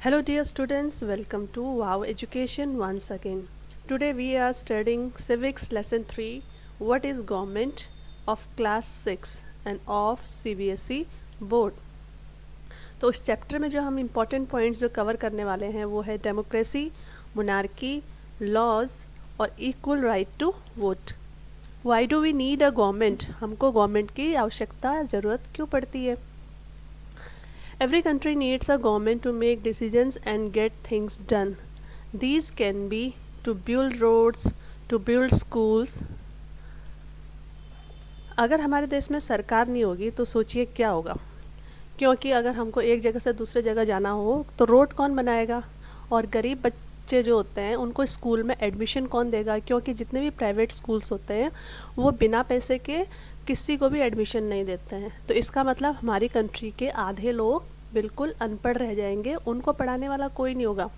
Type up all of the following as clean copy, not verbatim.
Hello, dear students. Welcome to Wow Education once again. Today we are studying Civics Lesson 3. What is government of Class 6 and of CBSE Board? तो इस chapter में जो हम important points जो cover करने वाले हैं वो है डेमोक्रेसी, मोनार्की, लॉज और equal right to vote. Why do we need a government? हमको गवर्नमेंट की आवश्यकता ज़रूरत क्यों पड़ती है? Every country needs a government to make decisions and get things done. These can be to build roads, to build schools. अगर हमारे देश में सरकार नहीं होगी तो सोचिए क्या होगा, क्योंकि अगर हमको एक जगह से दूसरे जगह जाना हो तो रोड कौन बनाएगा, और गरीब बच्चे जो होते हैं उनको स्कूल में एडमिशन कौन देगा, क्योंकि जितने भी प्राइवेट स्कूल्स होते हैं वो बिना पैसे के किसी को भी एडमिशन नहीं देते हैं. तो इसका मतलब हमारी कंट्री के आधे लोग बिल्कुल अनपढ़ रह जाएंगे, उनको पढ़ाने वाला कोई नहीं होगा.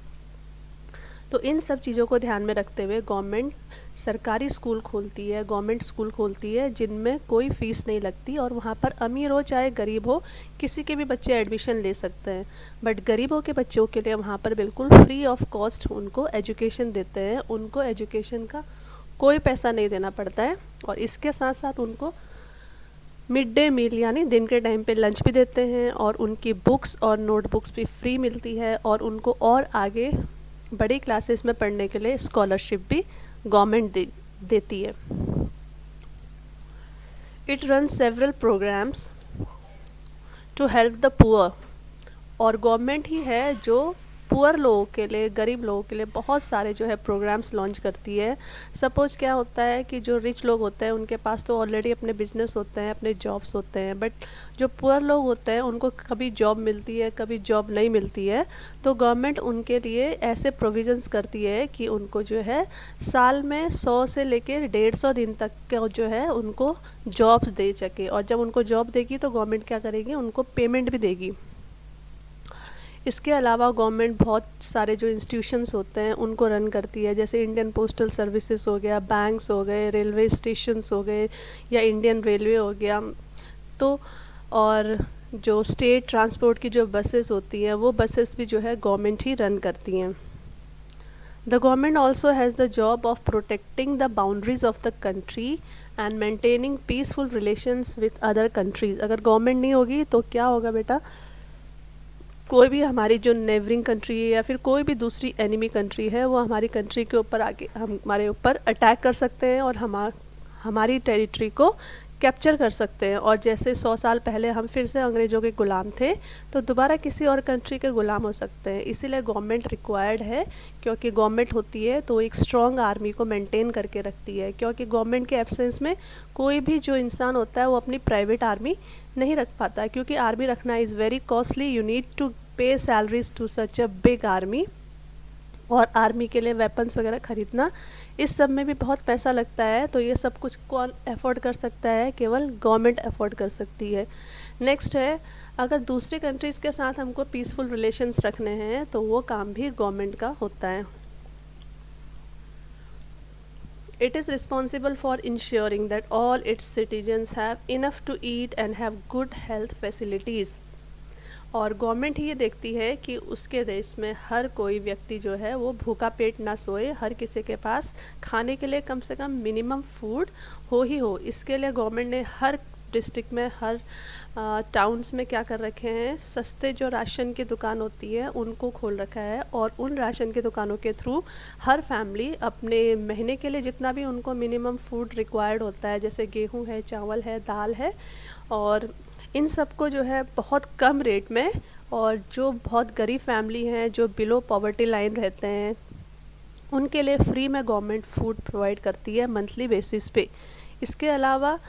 तो इन सब चीज़ों को ध्यान में रखते हुए गवर्नमेंट सरकारी स्कूल खोलती है, गवर्नमेंट स्कूल खोलती है जिनमें कोई फ़ीस नहीं लगती, और वहाँ पर अमीर हो चाहे गरीब हो किसी के भी बच्चे एडमिशन ले सकते हैं. बट गरीबों के बच्चों के लिए वहाँ पर बिल्कुल फ्री ऑफ कॉस्ट उनको एजुकेशन देते हैं. उनको एजुकेशन का कोई पैसा नहीं देना पड़ता है, और इसके साथ साथ उनको मिड डे मील यानी दिन के टाइम पे लंच भी देते हैं, और उनकी बुक्स और नोटबुक्स भी फ्री मिलती है, और उनको और आगे बड़ी क्लासेस में पढ़ने के लिए स्कॉलरशिप भी गवर्नमेंट देती है. It run several programs to help the poor. और गवर्नमेंट ही है जो पुअर लोगों के लिए, गरीब लोगों के लिए बहुत सारे जो है प्रोग्राम्स लॉन्च करती है. सपोज़ क्या होता है कि जो रिच लोग होते हैं उनके पास तो ऑलरेडी अपने बिजनेस होते हैं, अपने जॉब्स होते हैं, बट जो पुअर लोग होते हैं उनको कभी जॉब मिलती है, कभी जॉब नहीं मिलती है. तो गवर्नमेंट उनके लिए ऐसे प्रोविज़न्स करती है कि उनको जो है साल में 100 से लेकर 150 दिन तक का जो है उनको जॉब्स दे सके. और जब उनको जॉब देगी तो गवर्नमेंट क्या करेगी, उनको पेमेंट भी देगी. इसके अलावा गवर्नमेंट बहुत सारे जो इंस्टीट्यूशंस होते हैं उनको रन करती है, जैसे इंडियन पोस्टल सर्विसेज हो गया, बैंक्स हो गए, रेलवे स्टेशंस हो गए, या इंडियन रेलवे हो गया. तो और जो स्टेट ट्रांसपोर्ट की जो बसेस होती हैं वो बसेस भी जो है गवर्नमेंट ही रन करती हैं. The government also has the job of protecting the boundaries of the country and maintaining peaceful relations with other countries. अगर गवर्नमेंट नहीं होगी तो क्या होगा बेटा, कोई भी हमारी जो नेबरिंग कंट्री है या फिर कोई भी दूसरी एनिमी कंट्री है वो हमारी कंट्री के ऊपर आके हमारे ऊपर अटैक कर सकते हैं और हमारी टेरिटरी को कैप्चर कर सकते हैं. और जैसे 100 साल पहले हम फिर से अंग्रेज़ों के ग़ुलाम थे तो दोबारा किसी और कंट्री के ग़ुलाम हो सकते हैं. इसीलिए गवर्नमेंट रिक्वायर्ड है, क्योंकि गवर्नमेंट होती है तो एक स्ट्रॉन्ग आर्मी को मेंटेन करके रखती है, क्योंकि गवर्नमेंट के एब्सेंस में कोई भी जो इंसान होता है वो अपनी प्राइवेट आर्मी नहीं रख पाता, क्योंकि आर्मी रखना is very costly. You need to pay salaries to such a big army, और आर्मी के लिए वेपन्स वगैरह ख़रीदना, इस सब में भी बहुत पैसा लगता है. तो ये सब कुछ कौन अफोर्ड कर सकता है? केवल गवर्नमेंट अफोर्ड कर सकती है. नेक्स्ट है, अगर दूसरी कंट्रीज़ के साथ हमको पीसफुल रिलेशंस रखने हैं तो वो काम भी गवर्नमेंट का होता है. It is responsible for ensuring that all its citizens have enough to eat and have good health facilities. और गवर्नमेंट ही ये देखती है कि उसके देश में हर कोई व्यक्ति जो है वो भूखा पेट ना सोए, हर किसी के पास खाने के लिए कम से कम मिनिमम फूड हो ही हो. इसके लिए गवर्नमेंट ने हर डिस्ट्रिक्ट में, हर टाउन्स में क्या कर रखे हैं, सस्ते जो राशन की दुकान होती है उनको खोल रखा है, और उन राशन की दुकानों के थ्रू हर फैमिली अपने महीने के लिए जितना भी उनको मिनिमम फूड रिक्वायर्ड होता है, जैसे गेहूँ है, चावल है, दाल है, और इन सब को जो है बहुत कम रेट में, और जो बहुत गरीब फैमिली हैं जो बिलो पॉवर्टी लाइन रहते हैं उनके लिए फ्री में गवर्नमेंट फूड प्रोवाइड करती है मंथली बेसिस पे. इसके अलावा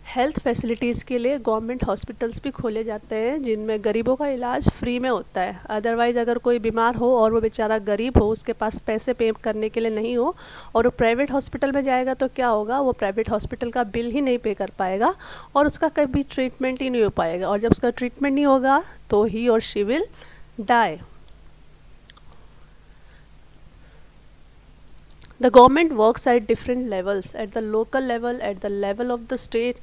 हेल्थ फैसिलिटीज़ के लिए गवर्नमेंट हॉस्पिटल्स भी खोले जाते हैं जिनमें गरीबों का इलाज फ्री में होता है. अदरवाइज़ अगर कोई बीमार हो और वो बेचारा गरीब हो, उसके पास पैसे पे करने के लिए नहीं हो, और वो प्राइवेट हॉस्पिटल में जाएगा तो क्या होगा, वो प्राइवेट हॉस्पिटल का बिल ही नहीं पे कर पाएगा और उसका कभी ट्रीटमेंट ही नहीं हो पाएगा, और जब उसका ट्रीटमेंट नहीं होगा तो ही और she will die. The government works at different levels, at the local level, at the level of the state,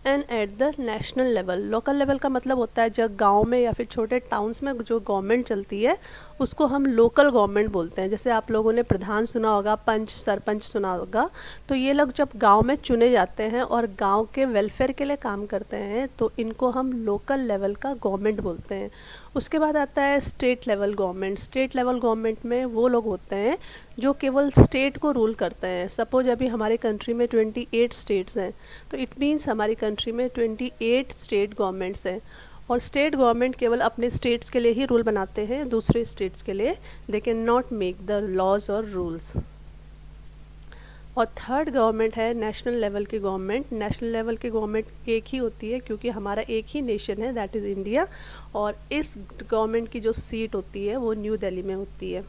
and at the national level. Local level का मतलब होता है जब गांव में या फिर छोटे टाउन्स में जो गवर्नमेंट चलती है उसको हम लोकल गवर्नमेंट बोलते हैं। जैसे आप लोगों ने प्रधान सुना होगा, पंच, सरपंच सुना होगा, तो ये लोग जब गांव में चुने जाते हैं और गांव के वेलफेयर के लिए काम करते हैं तो इनको हम लोकल लेवल का गवर्नमेंट बोलते हैं। उसके बाद आता है state level government. State level government में वो लोग होते हैं जो केवल स्टेट को रूल करते हैं। सपोज अभी हमारी कंट्री में 28 स्टेट्स हैं, तो इट मीन्स हमारी कंट्री में 28 स्टेट गवर्नमेंट्स हैं और स्टेट गवर्नमेंट केवल अपने स्टेट्स के लिए ही रूल बनाते हैं, दूसरे स्टेट्स के लिए they can not make the laws और रूल्स। और थर्ड गवर्नमेंट है नेशनल लेवल की गवर्नमेंट। नेशनल लेवल की गवर्नमेंट एक ही होती है क्योंकि हमारा एक ही नेशन है, दैट इज़ इंडिया, और इस गवर्नमेंट की जो सीट होती है वो न्यू दिल्ली में होती है।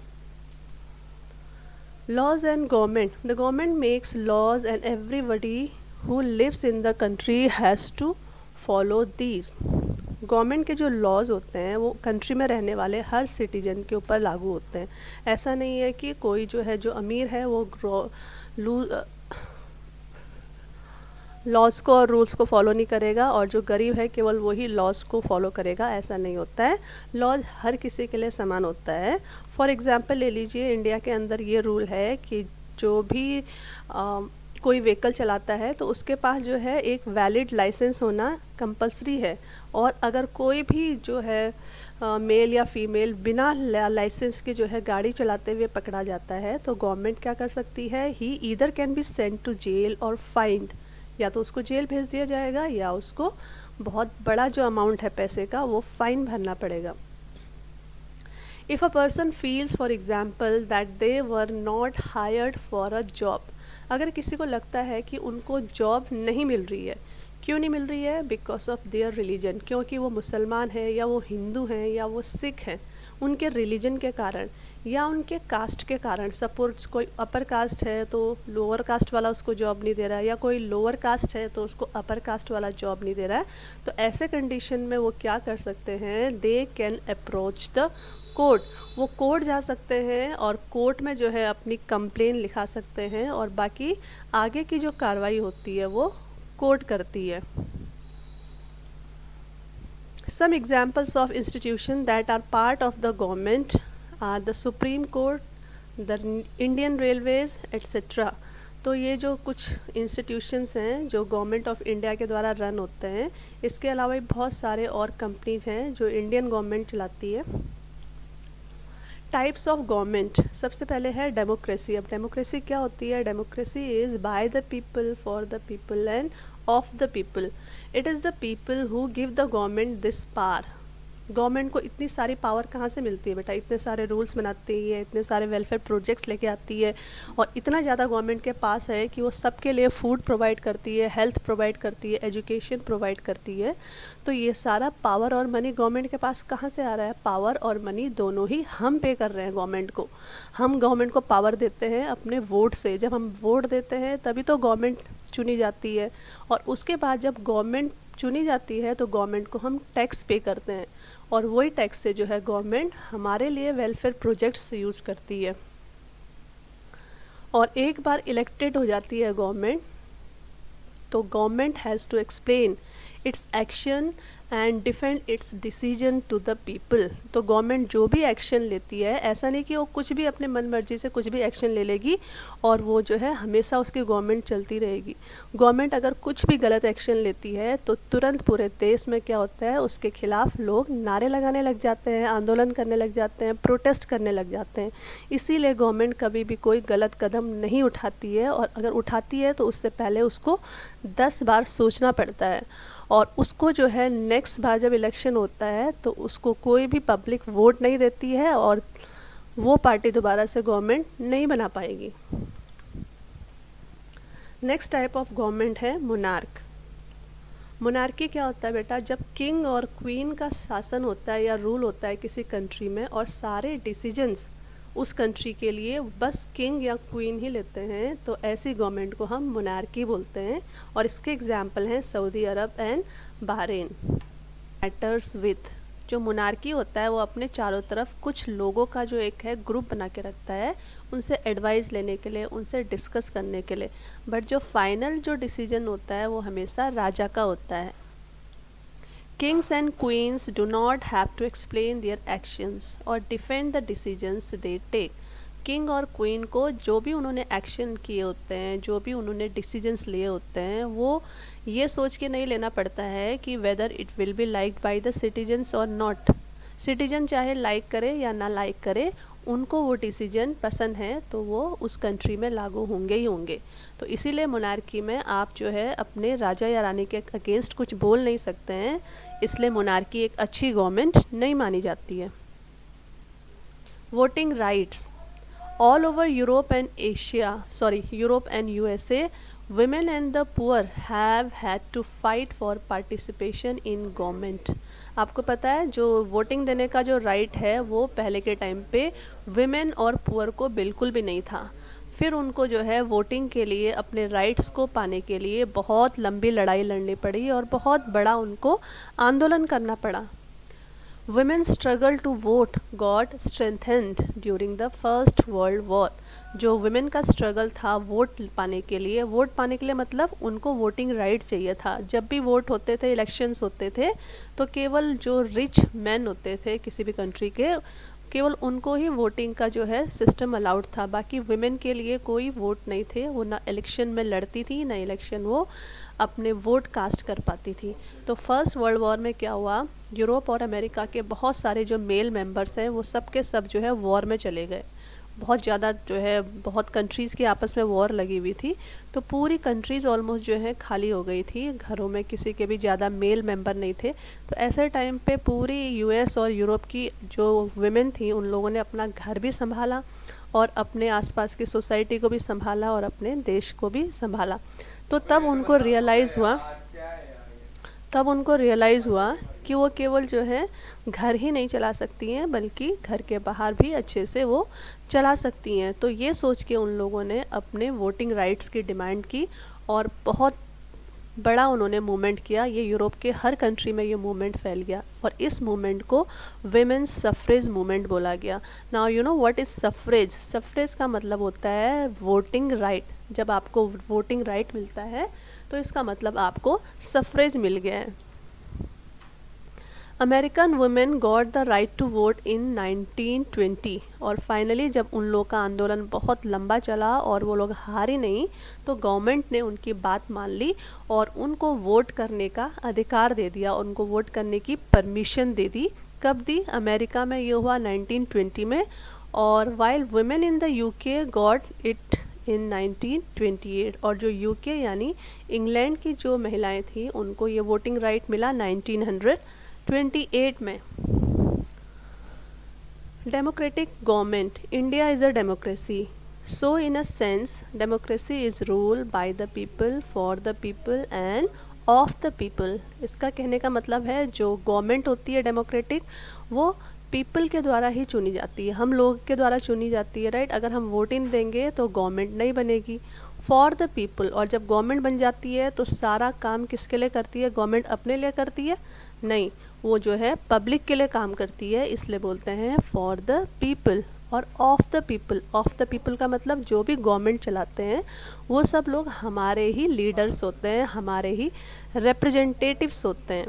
Laws and government. The government makes laws and everybody who lives in the country has to follow these. Government के जो लॉज होते हैं वो कंट्री में रहने वाले हर सिटीजन के ऊपर लागू होते हैं। ऐसा नहीं है कि कोई जो है जो अमीर है वो लॉज को और रूल्स को फॉलो नहीं करेगा और जो गरीब है केवल वही लॉज को फॉलो करेगा, ऐसा नहीं होता है। लॉज हर किसी के लिए समान होता है। फॉर एग्जांपल ले लीजिए, इंडिया के अंदर ये रूल है कि जो भी कोई व्हीकल चलाता है तो उसके पास जो है एक वैलिड लाइसेंस होना कंपलसरी है। और अगर कोई भी जो है मेल या फीमेल बिना लाइसेंस के जो है गाड़ी चलाते हुए पकड़ा जाता है तो गवर्नमेंट क्या कर सकती है, he either can be sent to jail और फाइंड, या तो उसको जेल भेज दिया जाएगा या उसको बहुत बड़ा जो अमाउंट है पैसे का वो फाइन भरना पड़ेगा। If a person feels for example that they were not hired for a job, अगर किसी को लगता है कि उनको जॉब नहीं मिल रही है, क्यों नहीं मिल रही है, बिकॉज ऑफ देयर रिलीजन, क्योंकि वो मुसलमान है या वो हिंदू हैं या वो सिख हैं, उनके रिलीजन के कारण या उनके कास्ट के कारण। सपोज कोई अपर कास्ट है तो लोअर कास्ट वाला उसको जॉब नहीं दे रहा है, या कोई लोअर कास्ट है तो उसको अपर कास्ट वाला जॉब नहीं दे रहा है, तो ऐसे कंडीशन में वो क्या कर सकते हैं, they can approach the court. वो कोर्ट जा सकते हैं और कोर्ट में जो है अपनी कंप्लेन लिखा सकते हैं और बाकी आगे की जो कार्रवाई होती है वो कोर्ट करती है। Some examples of institutions that are part of the government are the Supreme Court, the Indian Railways, etc. तो ये जो कुछ इंस्टीट्यूशंस हैं जो गवर्नमेंट ऑफ इंडिया के द्वारा रन होते हैं, इसके अलावा भी बहुत सारे और कंपनीज हैं जो इंडियन गवर्नमेंट चलाती है। टाइप्स ऑफ गवर्नमेंट, सबसे पहले है डेमोक्रेसी। अब डेमोक्रेसी क्या होती है, democracy is by the people, for the people end of the people. It is the people who give the government this power. Government को इतनी सारी पावर कहाँ से मिलती है बेटा, इतने सारे रूल्स बनाती है, इतने सारे वेलफेयर प्रोजेक्ट्स लेके आती है और इतना ज़्यादा गवर्नमेंट के पास है कि वो सबके लिए फूड प्रोवाइड करती है, हेल्थ प्रोवाइड करती है, एजुकेशन प्रोवाइड करती है। तो ये सारा पावर और मनी गवर्नमेंट के पास कहाँ से आ रहा है, पावर और मनी दोनों ही हम पे कर रहे हैं गवर्नमेंट को। हम गवर्नमेंट को पावर देते हैं अपने वोट से। जब हम वोट देते हैं तभी तो गवर्नमेंट चुनी जाती है और उसके बाद जब गवर्नमेंट चुनी जाती है तो गवर्नमेंट को हम टैक्स पे करते हैं और वही टैक्स से जो है गवर्नमेंट हमारे लिए वेलफेयर प्रोजेक्ट्स यूज़ करती है। और एक बार इलेक्टेड हो जाती है गवर्नमेंट तो government has to explain its action and defend its decision to the people. तो गवर्नमेंट जो भी एक्शन लेती है, ऐसा नहीं कि वो कुछ भी अपने मन मर्जी से कुछ भी एक्शन ले लेगी और वो जो है हमेशा उसकी गवर्नमेंट चलती रहेगी। गवर्नमेंट अगर कुछ भी गलत एक्शन लेती है तो तुरंत पूरे देश में क्या होता है, उसके खिलाफ लोग नारे लगाने लग जाते हैं, आंदोलन करने लग जाते हैं, प्रोटेस्ट करने लग जाते हैं। इसीलिए गवर्नमेंट कभी भी कोई गलत कदम नहीं उठाती है और अगर उठाती है तो उससे पहले उसको 10 बार सोचना पड़ता है और उसको जो है नेक्स्ट बार जब इलेक्शन होता है तो उसको कोई भी पब्लिक वोट नहीं देती है और वो पार्टी दोबारा से गवर्नमेंट नहीं बना पाएगी। नेक्स्ट टाइप ऑफ गवर्नमेंट है मोनार्क। मोनार्की क्या होता है बेटा, जब किंग और क्वीन का शासन होता है या रूल होता है किसी कंट्री में और सारे डिसीजंस उस कंट्री के लिए बस किंग या क्वीन ही लेते हैं, तो ऐसी गवर्नमेंट को हम मोनार्की बोलते हैं। और इसके एग्जाम्पल हैं Saudi Arab and Bahrain. Matters with जो मोनार्की होता है वो अपने चारों तरफ कुछ लोगों का जो एक है ग्रुप बना के रखता है, उनसे एडवाइस लेने के लिए, उनसे डिस्कस करने के लिए, बट जो फाइनल जो डिसीजन होता है वो हमेशा राजा का होता है। Kings and queens do not have to explain their actions or defend the decisions they take. King और क्वीन को जो भी उन्होंने एक्शन किए होते हैं, जो भी उन्होंने डिसीजंस लिए होते हैं, वो ये सोच के नहीं लेना पड़ता है कि whether it will be liked by the citizens और नॉट। सिटीजन चाहे लाइक करे या ना लाइक करे, उनको वो डिसीजन पसंद है तो वो उस कंट्री में लागू होंगे ही होंगे। तो इसीलिए मोनार्की में आप जो है अपने राजा या रानी के अगेंस्ट कुछ बोल नहीं सकते हैं, इसलिए मोनार्की एक अच्छी गवर्नमेंट नहीं मानी जाती है। Voting rights all over Europe and USA, women and the poor have had to fight for participation in government. आपको पता है जो वोटिंग देने का जो राइट है वो पहले के टाइम पे विमेन और पुअर को बिल्कुल भी नहीं था। फिर उनको जो है वोटिंग के लिए, अपने राइट्स को पाने के लिए बहुत लंबी लड़ाई लड़नी पड़ी और बहुत बड़ा उनको आंदोलन करना पड़ा। Women's struggle to vote got strengthened during the First World War. जो वुमेन का स्ट्रगल था वोट पाने के लिए मतलब उनको वोटिंग राइट चाहिए था। जब भी वोट होते थे, इलेक्शंस होते थे, तो केवल जो रिच मैन होते थे किसी भी कंट्री के, केवल उनको ही वोटिंग का जो है सिस्टम अलाउड था। बाकी वुमेन के लिए कोई वोट नहीं थे, वो ना इलेक्शन में लड़ती थी ना इलेक्शन वो अपने वोट कास्ट कर पाती थी। तो फर्स्ट वर्ल्ड वॉर में क्या हुआ, यूरोप और अमेरिका के बहुत सारे जो मेल मेंबर्स हैं वो सब के सब जो है वॉर में चले गए। बहुत ज़्यादा जो है बहुत कंट्रीज़ की आपस में वॉर लगी हुई थी, तो पूरी कंट्रीज़ ऑलमोस्ट जो है खाली हो गई थी, घरों में किसी के भी ज़्यादा मेल मेंबर नहीं थे। तो ऐसे टाइम पे पूरी यूएस और यूरोप की जो वुमेन थी उन लोगों ने अपना घर भी संभाला और अपने आसपास की सोसाइटी को भी संभाला और अपने देश को भी संभाला। तो तब उनको रियलाइज़ हुआ कि वो केवल जो है घर ही नहीं चला सकती हैं बल्कि घर के बाहर भी अच्छे से वो चला सकती हैं। तो ये सोच के उन लोगों ने अपने वोटिंग राइट्स की डिमांड की और बहुत बड़ा उन्होंने मूवमेंट किया। ये यूरोप के हर कंट्री में ये मूवमेंट फैल गया और इस मूवमेंट को विमेंस सफ्रेज मूवमेंट बोला गया। Now you know what is suffrage. Suffrage का मतलब होता है वोटिंग राइट। जब आपको वोटिंग राइट मिलता है तो इसका मतलब आपको सफ्रेज मिल गया है। American women got the right to vote in 1920 और फाइनली जब उन लोग का आंदोलन बहुत लंबा चला और वो लोग हार ही नहीं, तो गवर्नमेंट ने उनकी बात मान ली और उनको वोट करने का अधिकार दे दिया, उनको वोट करने की परमिशन दे दी। कब दी? अमेरिका में ये हुआ 1920 में, और while women in the UK got it in 1928। और जो यूके यानी इंग्लैंड की जो महिलाएं थी उनको ये वोटिंग राइट मिला 1928 में। Democratic government. India is a democracy, so in a sense democracy is rule by the people, for the people end of the people. इसका कहने का मतलब है जो गवर्नमेंट होती है डेमोक्रेटिक, वो पीपल के द्वारा ही चुनी जाती है, हम लोग के द्वारा चुनी जाती है, राइट। अगर हम वोटिंग देंगे तो गवर्नमेंट नहीं बनेगी। फॉर द पीपल, और जब गवर्नमेंट बन जाती है तो सारा काम किसके लिए करती है? गवर्नमेंट अपने लिए करती है? नहीं, वो जो है पब्लिक के लिए काम करती है, इसलिए बोलते हैं फॉर द पीपल। और of the people, of the people का मतलब जो भी गवर्नमेंट चलाते हैं वो सब लोग हमारे ही लीडर्स होते हैं, हमारे ही रिप्रेजेंटेटिव्स होते हैं।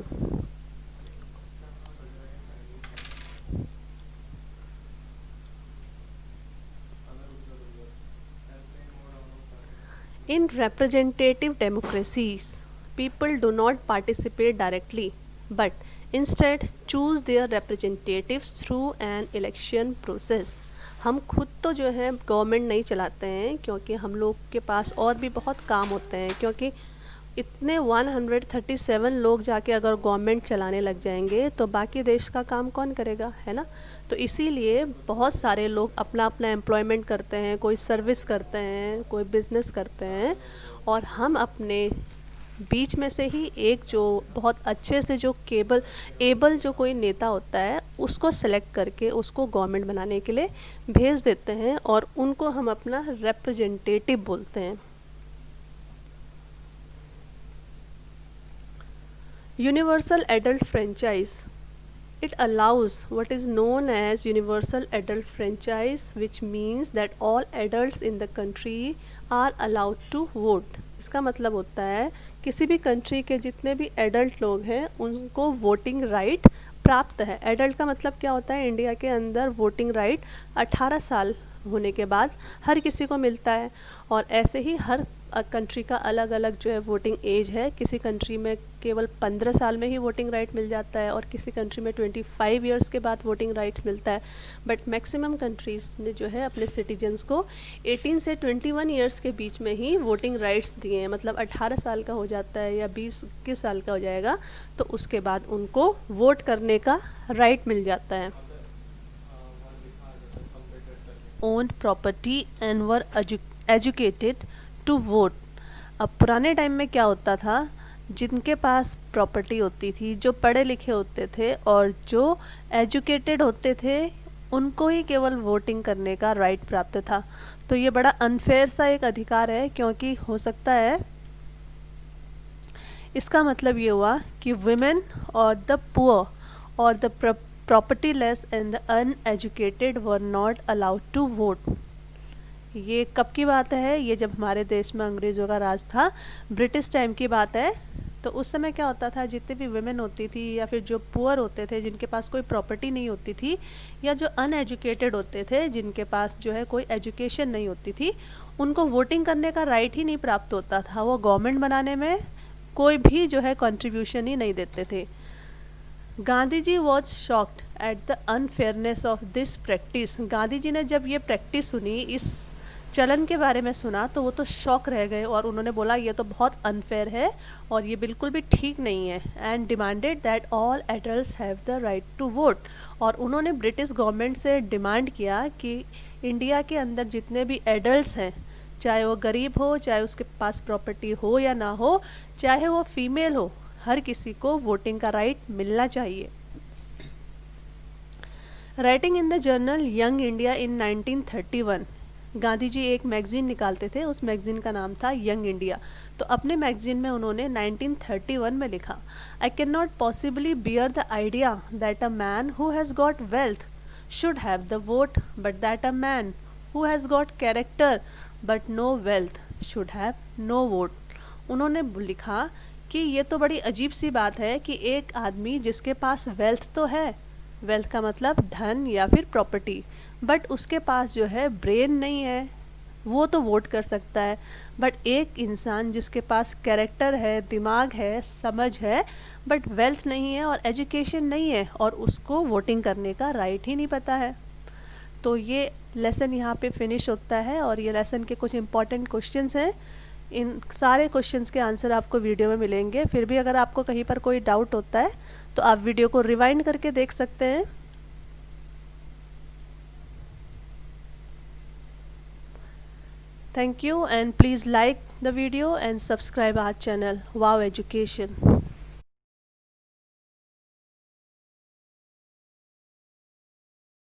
In representative democracies, people do not participate directly, but instead choose their representatives through an election process. हम खुद तो जो है गवर्नमेंट नहीं चलाते हैं क्योंकि हम लोग के पास और भी बहुत काम होते हैं, क्योंकि इतने 137 लोग जाके अगर गवर्नमेंट चलाने लग जाएंगे तो बाकी देश का काम कौन करेगा, है ना। तो इसीलिए बहुत सारे लोग अपना अपना एम्प्लॉयमेंट करते हैं, कोई सर्विस करते हैं, कोई बिजनेस करते हैं, और हम अपने बीच में से ही एक जो बहुत अच्छे से जो एबल जो कोई नेता होता है उसको सेलेक्ट करके उसको गवर्नमेंट बनाने के लिए भेज देते हैं और उनको हम अपना रिप्रेजेंटेटिव बोलते हैं। Universal adult franchise. It allows what is known as universal adult franchise, which means that all adults in the country are allowed to vote. इसका मतलब होता है किसी भी कंट्री के जितने भी एडल्ट लोग हैं उनको वोटिंग राइट प्राप्त है। एडल्ट का मतलब क्या होता है, इंडिया के अंदर वोटिंग राइट 18 साल होने के बाद हर किसी को मिलता है। और ऐसे ही हर कंट्री का अलग अलग जो है वोटिंग एज है। किसी कंट्री में केवल 15 साल में ही वोटिंग राइट मिल जाता है और किसी कंट्री में 25 ईयर्स के बाद वोटिंग राइट्स मिलता है। बट मैक्सिमम कंट्रीज़ ने जो है अपने सिटीजन्स को 18 से 21 ईयर्स के बीच में ही वोटिंग राइट्स दिए हैं। मतलब 18 साल का हो जाता है या 20-21 साल का हो जाएगा तो उसके बाद उनको वोट करने का राइट मिल जाता है। Owned property and were educated to vote. अब पुराने टाइम में क्या होता था, जिनके पास प्रॉपर्टी होती थी, जो पढ़े लिखे होते थे और जो एजुकेटेड होते थे, उनको ही केवल वोटिंग करने का राइट प्राप्त था। तो ये बड़ा अनफेयर सा एक अधिकार है, क्योंकि हो सकता है इसका मतलब ये हुआ कि वुमेन और द पुअर और the propertyless and the uneducated were not allowed to vote. ये कब की बात है, ये जब हमारे देश में अंग्रेज़ों का राज था, ब्रिटिश टाइम की बात है। तो उस समय क्या होता था, जितने भी वुमेन होती थी या फिर जो पुअर होते थे, जिनके पास कोई प्रॉपर्टी नहीं होती थी, या जो अनएजुकेटेड होते थे, जिनके पास जो है कोई एजुकेशन नहीं होती थी, उनको वोटिंग करने का राइट ही नहीं प्राप्त होता था। वो गवर्नमेंट बनाने में कोई भी जो है कंट्रीब्यूशन ही नहीं देते थे। Gandhi ji was shocked at the unfairness of this practice. Gandhi ji ने जब ये प्रैक्टिस सुनी, इस चलन के बारे में सुना, तो वो तो शॉक रह गए और उन्होंने बोला ये तो बहुत अनफेयर है और ये बिल्कुल भी ठीक नहीं है। And demanded that all adults have the right to vote. और उन्होंने ब्रिटिश गवर्नमेंट से डिमांड किया कि इंडिया के अंदर जितने भी एडल्ट्स हैं, चाहे वो गरीब हो, चाहे उसके पास प्रॉपर्टी हो या ना हो, चाहे वो फीमेल हो, हर किसी को वोटिंग का राइट मिलना चाहिए। Writing in the journal young India in 1931, Gandhi ji एक मैगज़ीन निकालते थे, उस मैगज़ीन का नाम था यंग इंडिया। तो अपने मैगज़ीन में उन्होंने 1931 में लिखा, I can not possibly bear the idea that a man who has got wealth should have the vote, but that a man who has got character but no wealth should have no vote. उन्होंने लिखा कि ये तो बड़ी अजीब सी बात है कि एक आदमी जिसके पास वेल्थ तो है, वेल्थ का मतलब धन या फिर प्रॉपर्टी, बट उसके पास जो है ब्रेन नहीं है, वो तो वोट कर सकता है। बट एक इंसान जिसके पास कैरेक्टर है, दिमाग है, समझ है, बट वेल्थ नहीं है और एजुकेशन नहीं है, और उसको वोटिंग करने का राइट ही नहीं पता है। तो ये लेसन यहाँ पे फिनिश होता है और ये लेसन के कुछ इंपॉर्टेंट क्वेश्चंस हैं। इन सारे क्वेश्चंस के आंसर आपको वीडियो में मिलेंगे। फिर भी अगर आपको कहीं पर कोई डाउट होता है तो आप वीडियो को रिवाइंड करके देख सकते हैं। Thank you, and please like the video and subscribe our channel, Wow Education.